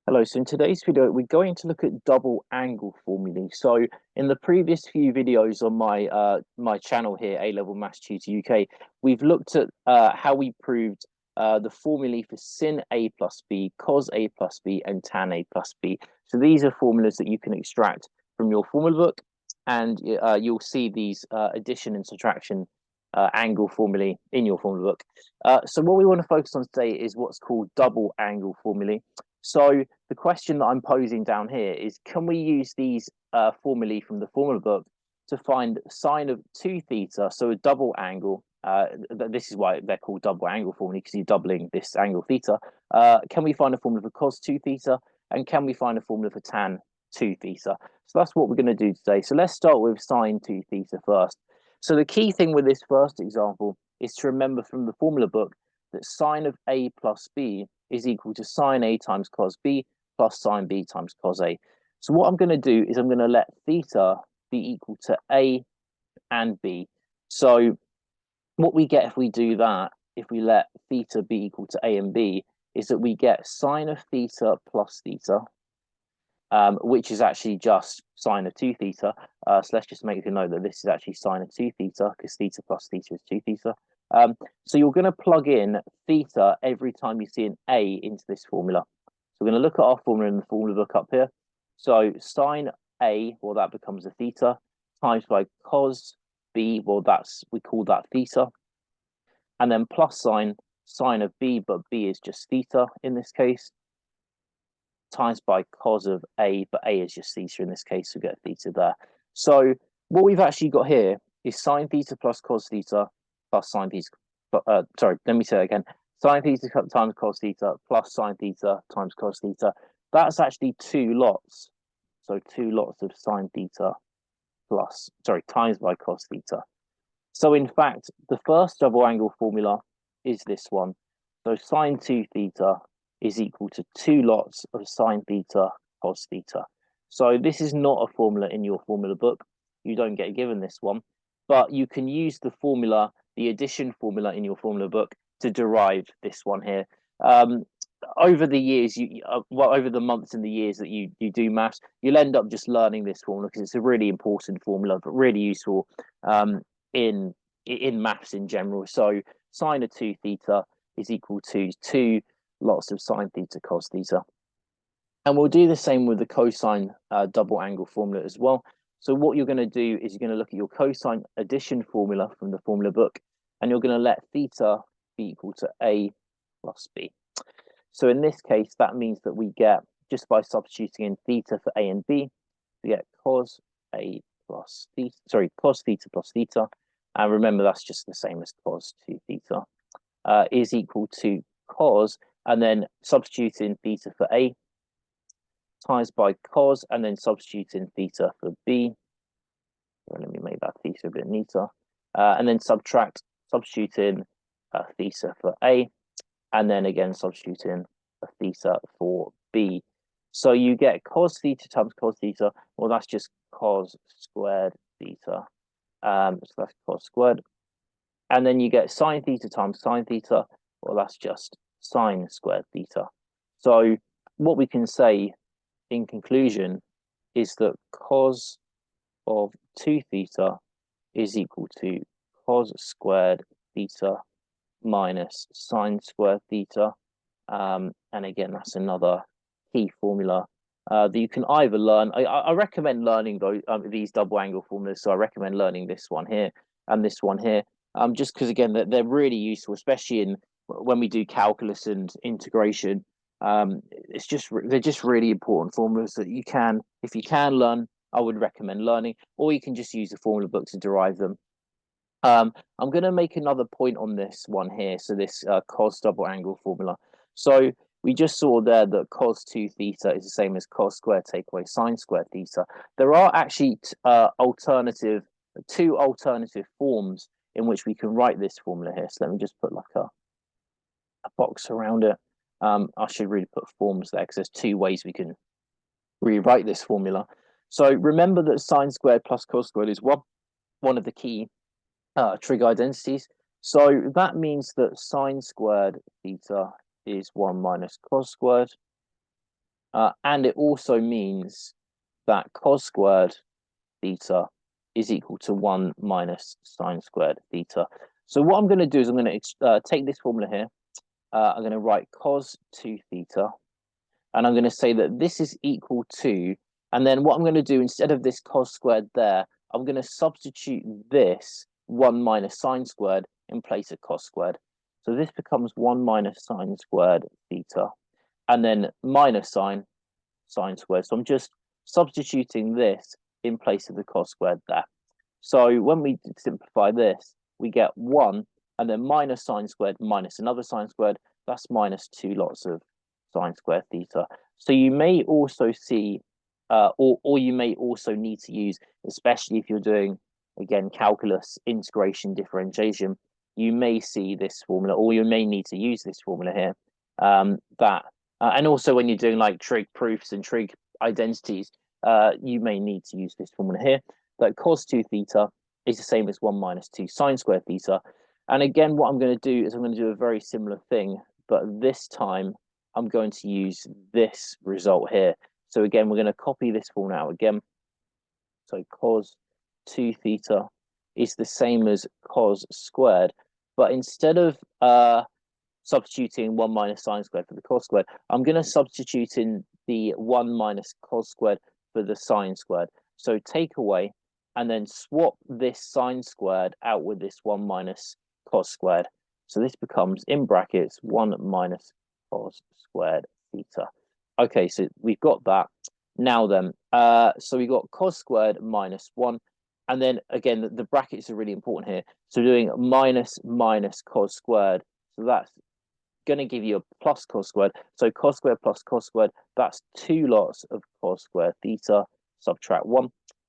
Hello, so in today's video, we're going to look at double angle formulae. So in the previous few videos on my channel here, A-Level Maths Tutor UK, we've looked at how we proved the formulae for sin A plus B, cos A plus B, and tan A plus B. So these are formulas that you can extract from your formula book, and you'll see these addition and subtraction angle formulae in your formula book. So what we want to focus on today is what's called double angle formulae. So the question that I'm posing down here is, can we use these formulae from the formula book to find sine of 2 theta, so a double angle? This is why they're called double angle formulae, because you're doubling this angle theta. Can we find a formula for cos 2 theta? And can we find a formula for tan 2 theta? So that's what we're going to do today. So let's start with sine 2 theta first. So the key thing with this first example is to remember from the formula book that sine of A plus B is equal to sine A times cos B plus sine B times cos A. So what I'm going to do is I'm going to let theta be equal to A and B. So what we get if we do that, if we let theta be equal to A and B, is that we get sine of theta plus theta, which is actually just sine of 2 theta. So let's just make a note that this is actually sine of 2 theta, because theta plus theta is 2 theta. So you're going to plug in theta every time you see an A into this formula. So we're going to look at our formula in the formula book up here. So sine A, well, that becomes a theta, times by cos B, well, we call that theta. And then plus sine of B, but B is just theta in this case, times by cos of A, but A is just theta in this case, so we get theta there. So what we've actually got here is sine theta plus cos theta plus sine theta. Sorry, let me say that again. Sine theta times cos theta plus sine theta times cos theta. That's actually two lots. So two lots of sine theta times by cos theta. So in fact, the first double angle formula is this one. So sine 2 theta is equal to two lots of sine theta cos theta. So this is not a formula in your formula book. You don't get given this one, but you can use the formula, the addition formula in your formula book to derive this one here. Over the years, over the months and the years that you do maths, you'll end up just learning this formula because it's a really important formula, but really useful in maths in general. So sine of 2 theta is equal to two lots of sine theta cos theta. And we'll do the same with the cosine double angle formula as well. So what you're going to do is you're going to look at your cosine addition formula from the formula book, and you're going to let theta be equal to A plus B. So in this case, that means that we get, just by substituting in theta for A and B, we get cos A plus theta, cos theta plus theta. And remember, that's just the same as cos 2 theta, is equal to cos, and then substitute in theta for A, times by cos, and then substitute in theta for B. Let me make that theta a bit neater. And then substitute in theta for A, and then again substitute in a theta for B. So you get cos theta times cos theta. Well, that's just cos squared theta. So that's cos squared. And then you get sine theta times sine theta. Well, that's just sine squared theta. So what we can say in conclusion is that cos of 2 theta is equal to cos squared theta minus sine squared theta. And again, that's another key formula that you can either learn. I recommend learning these double angle formulas. So I recommend learning this one here and this one here, just because again they're really useful, especially when we do calculus and integration. They're just really important formulas that you can, if you can learn, I would recommend learning, or you can just use the formula book to derive them. I'm going to make another point on this one here. So this cos double angle formula. So we just saw there that cos 2 theta is the same as cos squared take away sine squared theta. There are actually two alternative forms in which we can write this formula here. So let me just put like a box around it. I should really put forms there because there's two ways we can rewrite this formula. So remember that sine squared plus cos squared is one of the key trig identities. So that means that sine squared theta is 1 minus cos squared. And it also means that cos squared theta is equal to 1 minus sine squared theta. So what I'm going to do is I'm going to take this formula here. I'm going to write cos 2 theta, and I'm going to say that this is equal to, and then what I'm going to do instead of this cos squared there, I'm going to substitute this 1 minus sine squared in place of cos squared. So this becomes 1 minus sine squared theta, and then minus sine squared. So I'm just substituting this in place of the cos squared there. So when we simplify this, we get 1, and then minus sine squared minus another sine squared. That's minus 2 lots of sine squared theta. So you may also see, or you may also need to use, especially if you're doing, again, calculus, integration, differentiation, you may see this formula, or you may need to use this formula here. And also when you're doing like trig proofs and trig identities, you may need to use this formula here. That cos 2 theta is the same as 1 minus 2 sine squared theta. And again, what I'm going to do is I'm going to do a very similar thing, but this time I'm going to use this result here. So again, we're going to copy this formula out again. So cos 2 theta is the same as cos squared, but instead of substituting 1 minus sine squared for the cos squared, I'm going to substitute in the 1 minus cos squared for the sine squared. So take away and then swap this sine squared out with this 1 minus cos squared. So this becomes, in brackets, 1 minus cos squared theta. Okay, so we've got that. Now then, so we got cos squared minus 1. And then again, the brackets are really important here. So doing minus cos squared. So that's going to give you a plus cos squared. So cos squared plus cos squared, that's 2 lots of cos squared theta, subtract 1.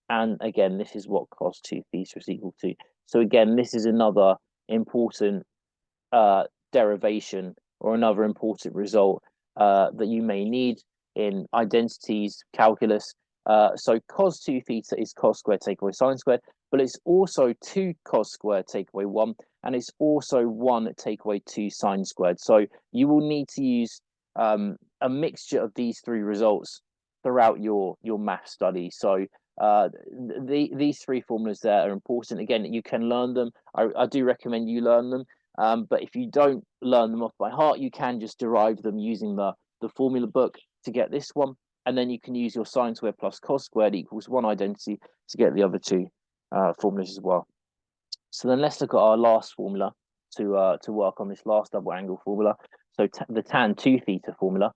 And again, this is what cos 2 theta is equal to. So again, this is another important derivation or another important result that you may need in identities, calculus. So cos 2 theta is cos squared take away sine squared, but it's also 2 cos squared take away 1, and it's also 1 take away 2 sine squared. So you will need to use a mixture of these 3 results throughout your math study. So these 3 formulas there are important. Again, you can learn them. I do recommend you learn them. But if you don't learn them off by heart, you can just derive them using the formula book to get this one. And then you can use your sine squared plus cos squared equals 1 identity to get the other 2 formulas as well. So then let's look at our last formula to work on this last double angle formula. So the tan 2 theta formula.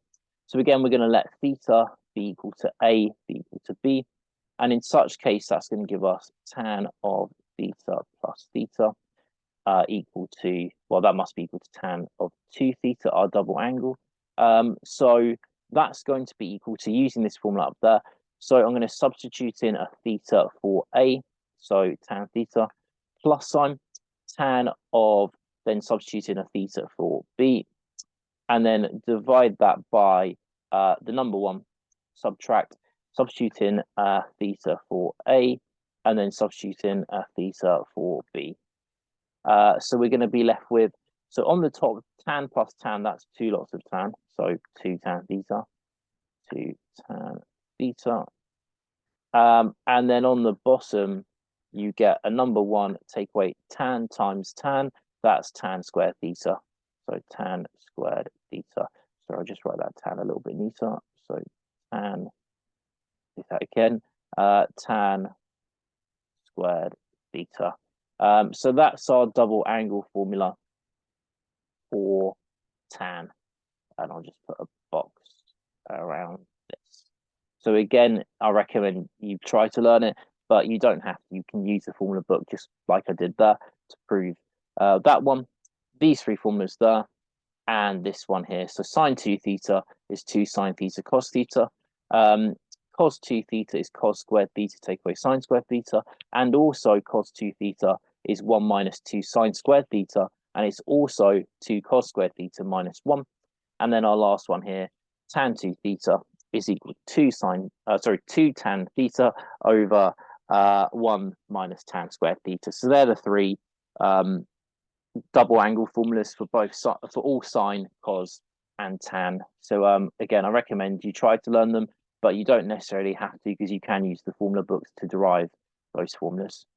So again, we're going to let theta be equal to A be equal to B. And in such case, that's going to give us tan of theta plus theta equal to, well, that must be equal to tan of 2 theta, our double angle. So that's going to be equal to, using this formula up there, so I'm going to substitute in a theta for A, so tan theta, plus sign, tan of, then substitute in a theta for B, and then divide that by the number 1, subtract, substitute in a theta for A, and then substitute in a theta for B. So we're going to be left with, so on the top, tan plus tan, that's 2 lots of tan. So 2 tan theta, 2 tan theta. And then on the bottom, you get a number 1, take away tan times tan, that's tan squared theta. So tan squared theta. So I'll just write that tan a little bit neater. So tan, do that again, tan squared theta. So that's our double angle formula for tan. And I'll just put a box around this. So again, I recommend you try to learn it, but you don't have to. You can use the formula book just like I did there to prove that one. These 3 formulas there, and this one here. So sine 2 theta is 2 sine theta cos theta. Cos 2 theta is cos squared theta take away sine squared theta, and also cos 2 theta is 1 minus 2 sine squared theta, and it's also 2 cos squared theta minus 1. And then our last one here, tan 2 theta is equal to 2 tan theta over 1 minus tan squared theta. So they're the 3 double angle formulas for both, for all sine, cos, and tan. So again, I recommend you try to learn them, but you don't necessarily have to because you can use the formula books to derive those formulas.